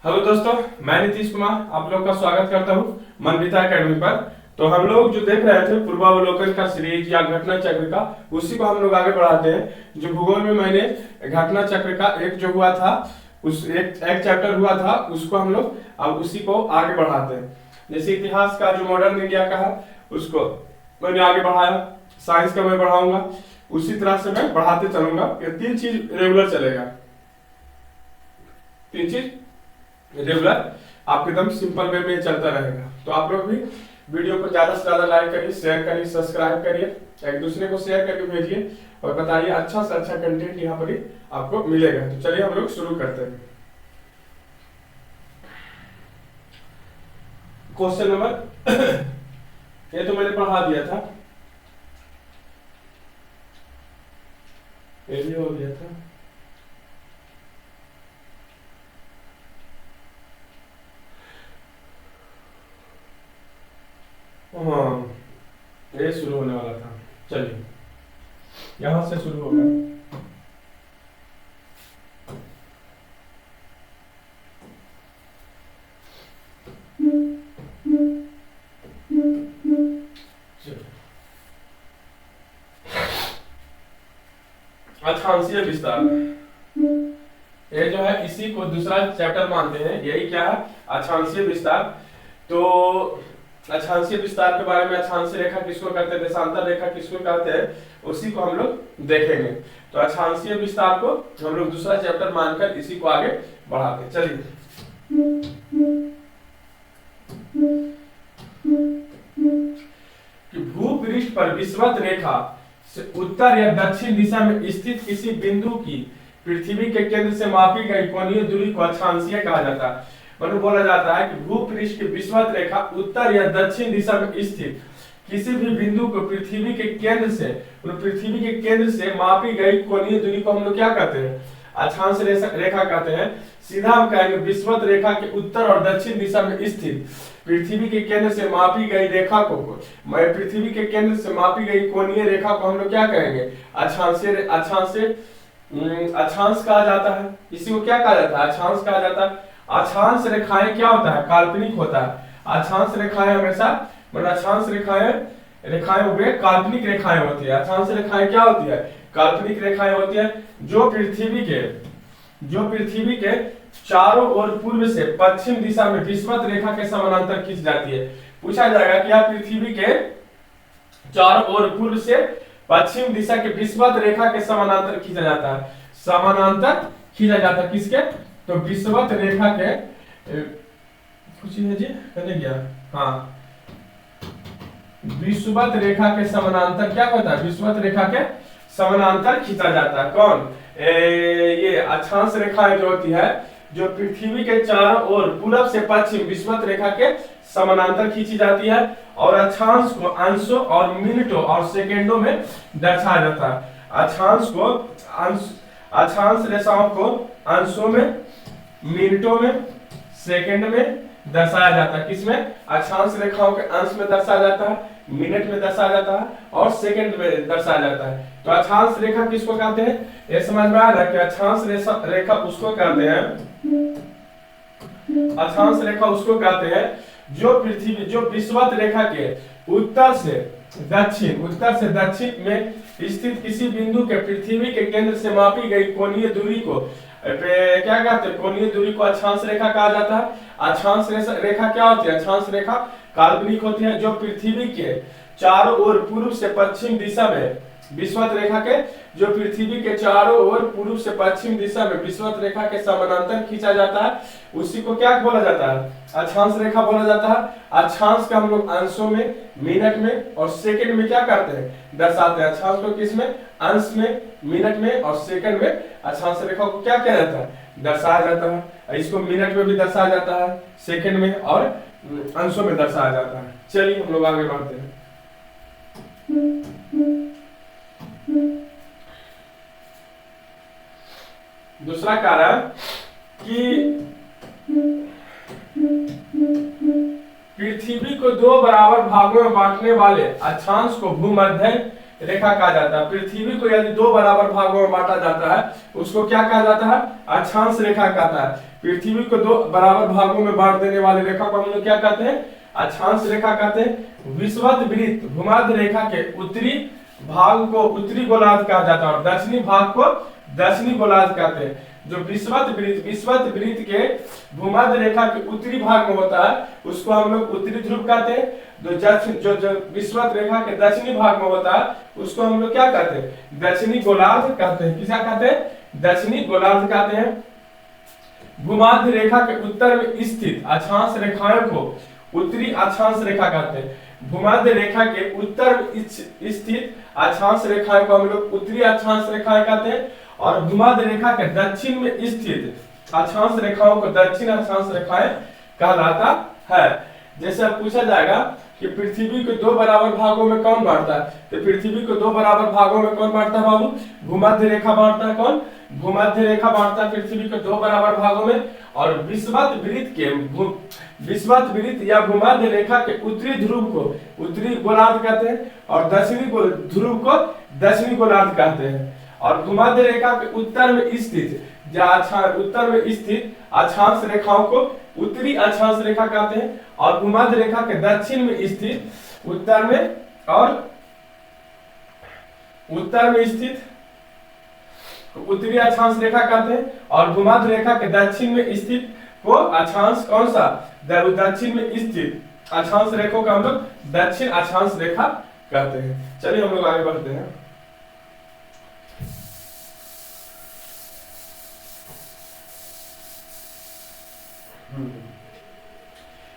Hello दोस्तों, मैं नीतीश कुमार आप लोग का स्वागत करता हूँ मनविता एकेडमी पर। तो हम लोग जो देख रहे थे पूर्वावलोकन का सीरीज या घटना चक्र का, उसी को हम लोग आगे बढ़ाते हैं। जो भूगोल में मैंने घटना चक्र का एक जो हुआ था, उस एक चैप्टर हुआ था, उसको हम लोग अब उसी को आगे बढ़ाते हैं। जैसे इतिहास का जो मॉडर्न इंडिया का है, उसको मैंने आगे बढ़ाया, साइंस का मैं बढ़ाऊंगा, उसी तरह से मैं बढ़ाते चलूंगा। ये तीन चीज रेगुलर चलेगा, तीन चीज रेगुलर आपके एकदम सिंपल वे में चलता रहेगा। तो आप लोग भी वीडियो को ज्यादा से ज्यादा लाइक करिए, शेयर करिए, सब्सक्राइब करिए, एक दूसरे को शेयर करके भेजिए और बताइए अच्छा से अच्छा कंटेंट यहाँ पर ही आपको मिलेगा। तो चलिए हम लोग शुरू करते हैं। क्वेश्चन नंबर ये तो मैंने पढ़ा दिया था, ये भी हो गया था। हाँ, ये शुरू होने वाला था। चलिए यहां से शुरू होगा। अक्षांशीय विस्तार, ये जो है इसी को दूसरा चैप्टर मानते हैं। यही क्या है? अक्षांशीय विस्तार। तो अक्षांशीय विस्तार के बारे में, अक्षांशीय रेखा किसको कहते हैं, देशांतर रेखा किसको कहते हैं, उसी को हम लोग देखेंगे। तो अक्षांशीय विस्तार को हम लोग दूसरा चैप्टर मानकर इसी को आगे बढ़ाते हैं। चलिए कि भूपृष्ठ पर विषुवत रेखा से उत्तर या दक्षिण दिशा में स्थित किसी बिंदु की पृथ्वी के केंद्र से मापी गई कोणीय दूरी को अक्षांशीय कहा जाता है। मतलब बोला जाता है कि भूपृष्ठ की विषुवत रेखा उत्तर या दक्षिण दिशा में स्थित किसी भी बिंदु को पृथ्वी के केंद्र से, पृथ्वी के केंद्र से मापी गई कोणीय दूरी को हम लोग क्या कहते हैं? अक्षांश रेखा कहते हैं। सीधा हम कहेंगे विषुवत रेखा के उत्तर और दक्षिण दिशा में स्थित पृथ्वी के केंद्र से मापी गई रेखा को, पृथ्वी के केंद्र से मापी गई कोणीय रेखा को हम लोग क्या कहेंगे? अक्षांश कहा जाता है। इसी को क्या कहा जाता है? अक्षांश कहा जाता है। अक्षांश रेखाएं क्या होता है? काल्पनिक होता है। अक्षांश रेखाएं हमेशा, मतलब अक्षांश रेखाएं वे काल्पनिक रेखाएं होती है। अक्षांश रेखाएं क्या होती है? काल्पनिक रेखाएं होती है, जो पृथ्वी के चारों ओर पूर्व से पश्चिम दिशा में विषुवत रेखा के समानांतर खींच जाती है। पूछा जाएगा कि आप पृथ्वी के चारों ओर पूर्व से पश्चिम दिशा के विषुवत रेखा के समानांतर खींचा जाता है। समानांतर खींचा जाता है किसके? तो विषुवत रेखा के, कुछ है जी कहने गया, हाँ, विषुवत रेखा के समानांतर क्या होता है? विषुवत रेखा के समानांतर खींचा जाता है। कौन? ये अक्षांश रेखाएं जो होती है, जो पृथ्वी के चारों ओर पूरब से पश्चिम विषुवत रेखा के समानांतर खींची जाती है, और अक्षांश को अंशों और मिनटों और सेकेंडों में दर्शाया जाता है। अक्षांश रेखाओं को अंशों में, मिनटों में, सेकंड में दर्शाया जाता है। किसमें? अक्षांश रेखाओं के अंश में दर्शाया जाता है, मिनट में दर्शाया जाता है और सेकंड में दर्शाया जाता है। तो अक्षांश रेखा किसको कहते हैं? ये समझ में आ रहा है कि अक्षांश रेखा उसको कहते हैं, अक्षांश रेखा उसको कहते हैं जो विषुवत रेखा के उत्तर से दक्षिण में स्थित किसी बिंदु के पृथ्वी के केंद्र से मापी गई कोणीय दूरी को क्या कहते हैं? कोणीय दूरी को अक्षांश रेखा कहा जाता है। अक्षांश रेखा क्या होती है? अक्षांश रेखा काल्पनिक होती है, जो पृथ्वी के चारों ओर पूर्व से पश्चिम दिशा में विषुवत रेखा के, जो पृथ्वी के चारों ओर पूर्व से पश्चिम दिशा में विषुवत रेखा के समानांतर खींचा जाता है। उसी को क्या बोला जाता है? अक्षांश रेखा बोला जाता है। अक्षांश का हम लोग अंशों में, मिनट में और सेकंड में क्या करते हैं? दर्शाते हैं। अक्षांश को किसमें? अंश में, मिनट में और सेकंड में अक्षांश रेखा को क्या किया जाता है? दर्शाया जाता है। इसको मिनट में भी दर्शाया जाता है, सेकंड में और अंशों में दर्शाया जाता है। चलिए हम लोग आगे बढ़ते हैं। दूसरा कारण कि पृथ्वी को दो बराबर भागों में बांटने वाले अक्षांश को भूमध्य रेखा कहा जाता है। पृथ्वी को यदि दो बराबर भागों में बांटा जाता है उसको क्या कहा जाता है? अक्षांश रेखा कहता है। पृथ्वी को दो बराबर भागों में बांट देने वाली रेखा को हम लोग क्या कहते हैं? अक्षांश रेखा कहते हैं। विषुवत भूमध्य रेखा के उत्तरी भाग को उत्तरी गोलार्ध कहा जाता है और दक्षिणी भाग को दक्षिणी गोलार्ध कहते हैं। जो विषुवत वृत्त के भूमध्य रेखा के उत्तरी भाग में होता है उसको हम लोग उत्तरी ध्रुव कहते हैं। जो विषुवत रेखा के दक्षिणी भाग में होता है उसको हम लोग क्या कहते हैं? दक्षिणी गोलार्ध कहते हैं। किसा कहते हैं? दक्षिणी गोलार्ध कहते हैं। भूमध्य रेखा के उत्तर में स्थित अक्षांश रेखाओं को उत्तरी अक्षांश रेखा कहते हैं। भूमध्य रेखा के उत्तर में स्थित अक्षांश रेखाओं को हम लोग उत्तरी अक्षांश रेखाएं कहते हैं और भूमध्य रेखा के दक्षिण में स्थित अक्षांश रेखाओं को दक्षिण अक्षांश रेखाएं कहलाता है। जैसे अब पूछा जाएगा कि पृथ्वी को दो बराबर भागों में कौन बांटता है, तो पृथ्वी को दो बराबर भागों में कौन बांटता है बाबू? भूमध्य रेखा बांटता है। कौन? भूमध्य रेखा बांटता है पृथ्वी को दो बराबर भागों में। और विषुवत वृत्त या भूमध्य रेखा के उत्तरी ध्रुव को उत्तरी गोलार्ध कहते हैं और दक्षिणी ध्रुव को दक्षिणी गोलार्ध कहते हैं। और भूमध्य रेखा के उत्तर में स्थित अक्षांश रेखाओं को उत्तरी अक्षांश रेखा कहते हैं और भूमध्य रेखा के दक्षिण में स्थित उत्तर में स्थित उत्तरी अक्षांश रेखा कहते हैं और भूमध्य रेखा के दक्षिण में स्थित को अक्षांश कौन सा? दक्षिण में स्थित अक्षांश रेखा को हम लोग दक्षिण अक्षांश रेखा कहते हैं। चलिए हम लोग आगे बढ़ते हैं।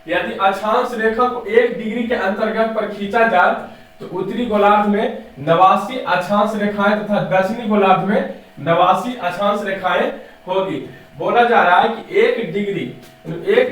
यदि अक्षांश रेखा को 1 डिग्री के अंतर्गत पर खींचा जाए तो उत्तरी गोलार्ध में 89 अक्षांश रेखाएं तथा दक्षिणी गोलार्ध में 89 अक्षांश रेखाएं होगी। बोला जा रहा है कि 1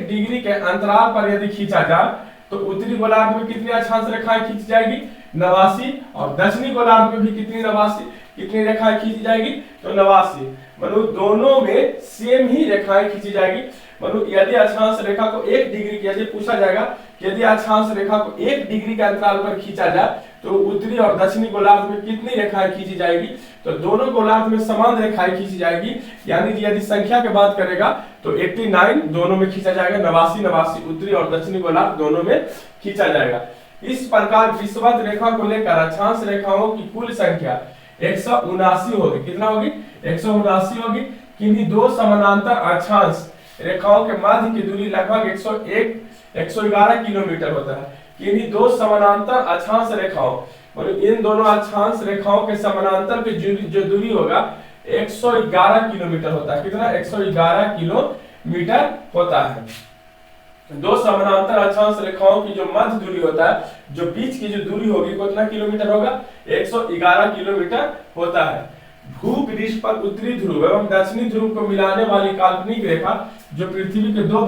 डिग्री के अंतराल पर यदि खींचा जाए तो उत्तरी गोलार्ध में कितनी अक्षांश रेखाएं खींची जाएगी? 89। और दक्षिणी गोलार्ध में भी कितनी रेखाएं खींची जाएगी? तो 89। मतलब दोनों में सेम ही रेखाएं खींची जाएगी। मतलब यदि अक्षांश रेखा को 1 डिग्री यदि पूछा जाएगा कि यदि अक्षांश रेखा को 1 डिग्री के अंतराल पर खींचा जाए तो उत्तरी और दक्षिणी गोलार्ध में कितनी रेखाएं खींची जाएगी? तो दोनों गोलार्ध में समान रेखाएं खींची जाएगी। यानी यदि संख्या की बात करेगा तो 89 दोनों में खींचा जाएगा, 89 उत्तरी और दक्षिणी गोलार्ध दोनों में खींचा जाएगा। इस प्रकार विषुवत रेखा को लेकर अक्षांश रेखाओं की कुल संख्या 179 होगी। कितना होगी? 179 होगी। किन्हीं दो समानांतर अक्षांश रेखाओं के मध्य की दूरी लगभग 111 किलोमीटर होता है। किन्हीं दो समानांतर अक्षांश रेखाओं मतलब इन दोनों अक्षांश रेखाओं के समानांतर की जो दूरी होगा 111 किलोमीटर होता है। कितना? 111 किलोमीटर होता है। दो समानांतर अक्षांश रेखाओं की जो मध्य दूरी होता है, जो बीच की जो दूरी होगी कितना किलोमीटर होगा? 111 किलोमीटर होता है। भूपृष्ठ पर उत्तरी ध्रुव एवं दक्षिणी ध्रुव को मिलाने वाली काल्पनिक रेखा जो पृथ्वी के दो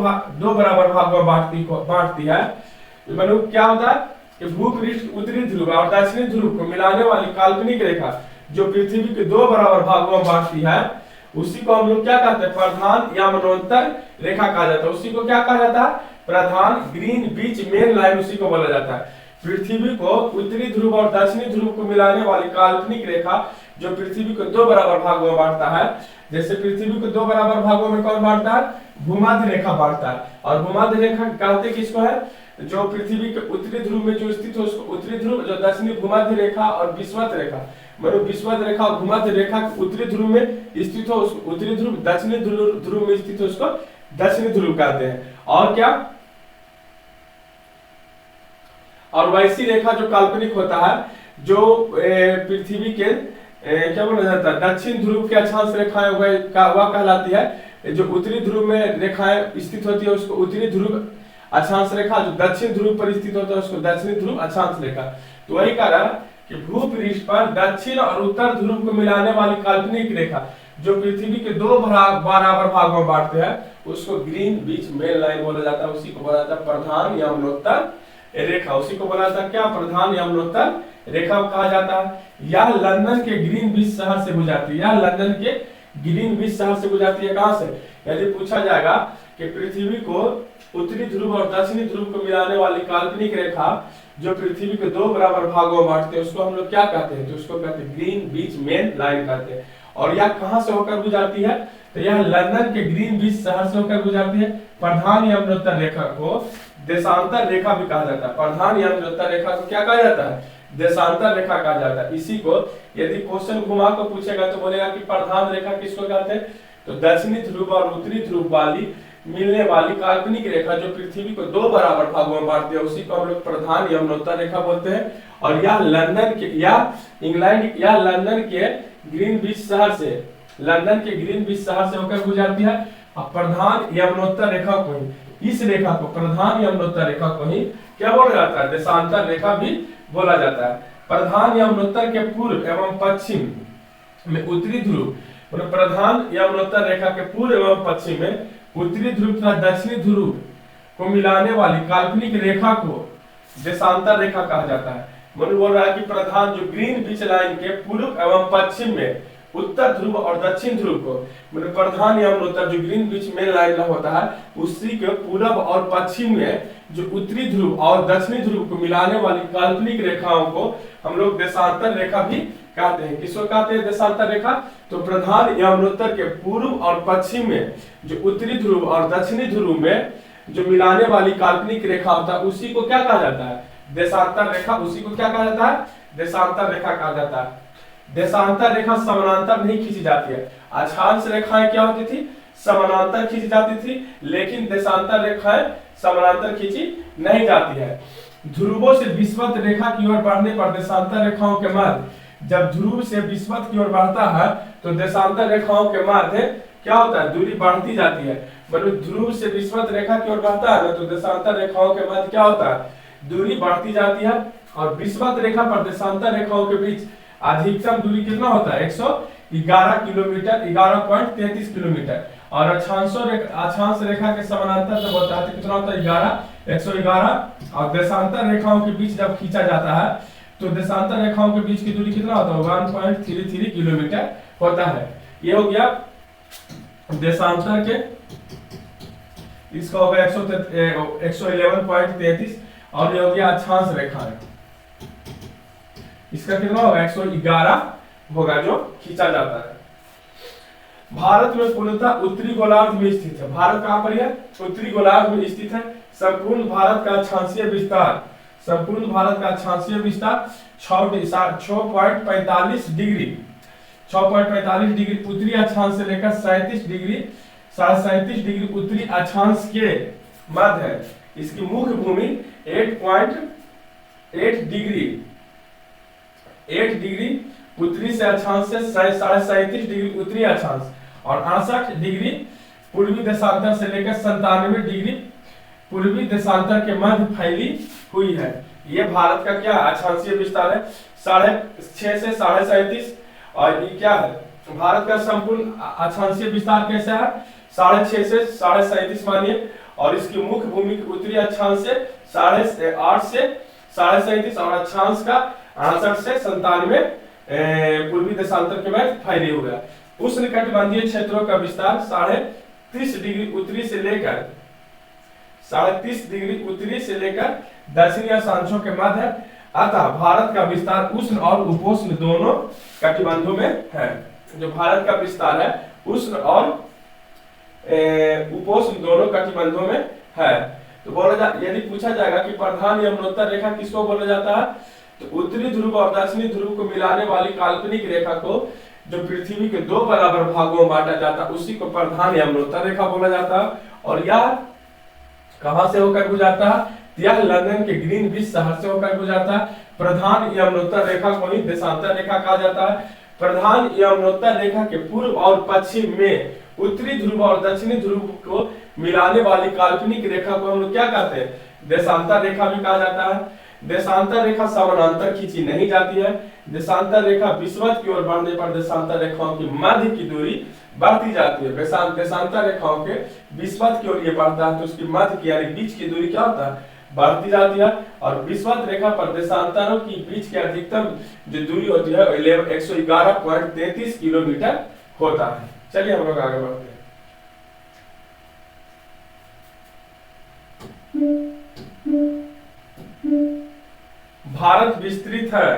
बराबर भागों में बांटती है, मतलब क्या होता है कि भूपृष्ठ उत्तरी ध्रुव और दक्षिणी ध्रुव को मिलाने वाली काल्पनिक रेखा जो पृथ्वी के दो बराबर भागों में बांटती है उसी को हम लोग क्या कहते हैं? प्रधान या मनोन्तर रेखा कहा जाता है। उसी को क्या कहा जाता है? प्रधान ग्रीन बीच मेन लाइन उसी को बोला जाता है। पृथ्वी को उत्तरी ध्रुव और दक्षिणी ध्रुव को मिलाने वाली काल्पनिक रेखा जो पृथ्वी को दो बराबर भागों में बांटता है। जैसे पृथ्वी को दो बराबर भागों में कौन बांटता है? भूमध्य रेखा बांटता है। और भूमध्य रेखा कहते किसको है? जो पृथ्वी के उत्तरी ध्रुव में जो स्थित है उसको उत्तरी ध्रुव, जो दक्षिणी भूमध्य रेखा और विषुवत रेखा मतलब विषुवत रेखा और भूमध्य रेखा उत्तरी ध्रुव में स्थित हो उसको उत्तरी ध्रुव, दक्षिणी ध्रुव में स्थित हो उसको दक्षिणी ध्रुव कहते हैं। और क्या? और वैसी रेखा जो काल्पनिक होता है जो पृथ्वी के क्या बोला जाता है? दक्षिण ध्रुव के अक्षांश रेखाएं वह कहलाती है। जो उत्तरी ध्रुव में रेखाएं स्थित होती है उसको उत्तरी ध्रुव अक्षांश रेखा, जो दक्षिण ध्रुव पर स्थित होता है उसको दक्षिणी ध्रुव अक्षांश रेखा। तो वही कह रहा कि भूपृष्ठ पर दक्षिण और उत्तर ध्रुव को मिलाने वाली काल्पनिक रेखा जो पृथ्वी के दो बराबर भागों में बांटते हैं उसको ग्रीन बीच मेन लाइन बोला जाता है। उसी को बोला जाता है प्रधान या मनोत्तर रेखा। उसी को बोला जाता है क्या? प्रधान या मनोत्तर रेखा कहा जाता है। यह लंदन के ग्रीनविच शहर से गुजरती है। यह लंदन के ग्रीनविच शहर से गुजरती है। कहां से? यदि पूछा जाएगा कि पृथ्वी को उत्तरी ध्रुव और दक्षिणी ध्रुव को मिलाने वाली काल्पनिक रेखा जो पृथ्वी के दो बराबर भागों में बांटते हैं उसको हम लोग क्या कहते हैं, तो उसको कहते हैं ग्रीन बीच मेन लाइन कहते हैं। और यह कहां से होकर गुजरती है, तो यह लंदन के ग्रीन बीच शहर से होकर गुजरती है। प्रधान यमुनोत्तर रेखा को देशांतर रेखा भी कहा जाता है। प्रधान यमुनोत्तर रेखा को क्या कहा जाता है, देशांतर रेखा कहा जाता है। इसी को यदि क्वेश्चन घुमा को पूछेगा तो बोलेगा कि प्रधान रेखा किसको कहते हैं, तो दक्षिणी ध्रुव और उत्तरी ध्रुव वाली मिलने वाली काल्पनिक रेखा जो पृथ्वी को दो बराबर भागों में बांटती है उसी को हम लोग प्रधान यमुनोत्तर रेखा बोलते हैं। और यह लंदन के या इंग्लैंड या लंदन के ग्रीनविच शहर से, लंदन के ग्रीनविच शहर से होकर गुजरती है। और प्रधान यमुनोत्तर रेखा को ही, इस रेखा को प्रधान यमुनोत्तर रेखा को ही क्या बोला जाता है, देशांतर रेखा भी बोला जाता है। प्रधान यमुनोत्तर के पूर्व एवं पश्चिम में उत्तरी ध्रुव, प्रधान यमुनोत्तर रेखा के पूर्व एवं पश्चिम में उत्तरी ध्रुव तथा दक्षिणी ध्रुव को मिलाने वाली काल्पनिक रेखा को देशांतर रेखा कहा जाता है। मतलब बोल रहा है कि प्रधान जो ग्रीन बीच लाइन के पूर्व एवं पश्चिम में उत्तर ध्रुव और दक्षिण ध्रुव को, मतलब प्रधान यमुनोत्तर जो ग्रीन बीच में लाइन होता है उसी के पूर्व और पश्चिम में जो उत्तरी ध्रुव और दक्षिणी ध्रुव को मिलाने वाली काल्पनिक रेखाओं को हम लोग देशांतर रेखा भी कहते हैं। किसको कहते हैं देशांतर रेखा, तो प्रधान यमुनोत्तर के पूर्व और पश्चिम में जो उत्तरी ध्रुव और दक्षिणी ध्रुव में जो मिलाने वाली काल्पनिक रेखा होता है उसी को क्या कहा जाता है, देशांतर रेखा। उसी को क्या कहा जाता है, देशांतर रेखा कहा जाता है। देशांतर रेखा समानांतर नहीं खींची जाती है। अक्षांश रेखाएं क्या होती थी, समानांतर खींची जाती थी, लेकिन देशांतर रेखाएं समानांतर खींची नहीं जाती है। ध्रुवों से विषुवत रेखा की ओर बढ़ने पर देशांतर रेखाओं के मध्य, जब ध्रुव से विषुवत की ओर बढ़ता है तो देशांतर रेखाओं के मध्य क्या होता है, दूरी बढ़ती जाती है। मतलब ध्रुव से विषुवत रेखा की ओर बढ़ता है तो देशांतर रेखाओं के मध्य क्या होता है, दूरी बढ़ती जाती है। और विषुवत रेखा पर देशांतर रेखाओं के बीच अधिकतम दूरी कितना होता है, 111 किलोमीटर, 11.33 किलोमीटर। और अक्षांश रेखा के समानांतर जब होता है तो कितना होता है, 111। और देशांतर रेखाओं के बीच जब खींचा जाता है तो देशांतर रेखाओं के बीच की दूरी कितना होता है, 1.33 किलोमीटर होता है। ये हो गया देशांतर के, इसका हो गया 111.33। और ये हो गया अक्षांश रेखा है, इसका कितना होगा, 111 होगा जो खींचा जाता है। भारत में पूर्णतः उत्तरी गोलार्ध में स्थित है। भारत कहां पर है, उत्तरी गोलार्ध में स्थित है। संपूर्ण भारत का अक्षांशीय विस्तार, संपूर्ण भारत का अक्षांशीय विस्तार 6.45 डिग्री, 6.45 डिग्री उत्तरी अक्षांश से लेकर 37 डिग्री, 37 डिग्री उत्तरी अक्षांश के मध्य है। इसकी मुख्य भूमि 8.8 डिग्री, 8 डिग्री उत्तरी से अक्षांश से 37 डिग्री उत्तरी अक्षांश और 68 डिग्री पूर्वी देशांतर से लेकर 97 डिग्री पूर्वी देशांतर के मध्य फैली हुई है। ये भारत का क्या अक्षांशीय विस्तार है, 6.5 से 37.5। और ये क्या है, भारत का संपूर्ण अक्षांशीय विस्तार कैसा है, 6.5 से 37.5 मानिए। और इसकी मुख्य भूमि उत्तरी अक्षांश से 8.5 से 37.5 और अक्षांश का 68 से 97 पूर्वी देशांतर के में फैले हुए है। उष्णकटिबंधीय क्षेत्रों का विस्तार 30.5 डिग्री उत्तरी से लेकर 30.5 डिग्री उत्तरी से लेकर दक्षिणी अक्षांशों के मध्य है। अतः भारत का विस्तार उष्ण और उपोष्ण दोनों कटिबंधों में है। जो भारत का विस्तार है उष्ण और उपोष्ण दोनों कटिबंधों में है। तो बोला यदि पूछा जाएगा कि प्रधान यमुनोत्तर रेखा किसको बोला जाता है, तो उत्तरी ध्रुव और दक्षिणी ध्रुव को मिलाने वाली काल्पनिक रेखा को जो पृथ्वी के दो बराबर भागों में बांटा जाता है उसी को प्रधान यमुनोत्तर रेखा बोला जाता है। और यह कहां से होकर गुजरता है, यह लंदन के ग्रीनविच शहर से होकर गुजरता है। प्रधान यमुनोत्तर रेखा को ही देशांतर रेखा कहा जाता है। प्रधान यमुनोत्तर रेखा के पूर्व और पश्चिम में उत्तरी ध्रुव और दक्षिणी ध्रुव को मिलाने वाली काल्पनिक रेखा को हम लोग क्या कहते हैं, देशांतर रेखा भी कहा जाता है। देशांतर रेखा समानांतर खींची नहीं जाती है। देशांतर रेखा विषुवत की ओर बढ़ने पर देशांतर रेखाओं की मध्य की दूरी बढ़ती जाती है। देशांतर रेखाओं के विषुवत की ओर ये बढ़ता है तो उसकी मध्य की यानी बीच की दूरी क्या होता है, बढ़ती जाती है। और विषुवत रेखा पर देशांतरों की बीच की अधिकतम जो दूरी होती है 111.33 किलोमीटर होता है। चलिए हम लोग आगे बढ़ते हैं। भारत विस्तृत है,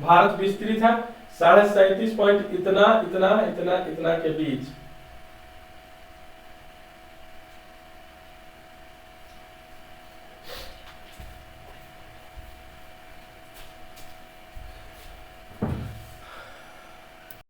भारत विस्तृत है 37.5 पॉइंट इतना इतना इतना इतना के बीच।